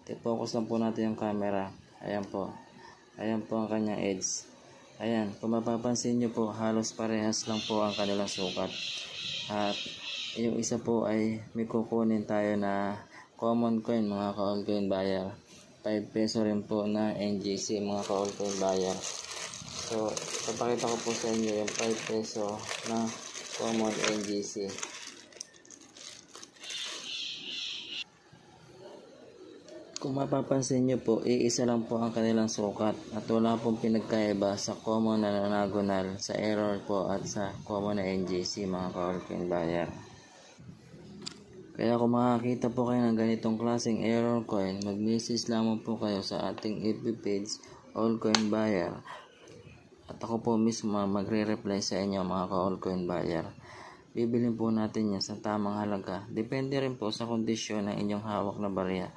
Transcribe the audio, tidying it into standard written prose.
I-focus lang po natin yung camera. Ayan po. Ayan po ang kanyang edge. Ayan, kung mapapansin nyo po, halos parehas lang po ang kanilang sukat. At yung isa po ay may kukunin tayo na common coin mga ka-all coin buyer. 5 peso rin po na NGC mga ka-all coin buyer. So, papakita ko po sa inyo yung 5 peso na common NGC. Kung mapapansin nyo po, iisa lang po ang kanilang sukat at wala pong pinagkaiba sa common na nonagonal, sa error po at sa common na NGC mga ka-all coin buyer. Kaya kung makakita po kayo ng ganitong klaseng error coin, mag-message lamang po kayo sa ating FB page All Coin Buyer. At ako po mismo magre-reply sa inyo mga ka-all coin buyer. Bibilin po natin yan sa tamang halaga. Depende rin po sa kondisyon ng inyong hawak na barya.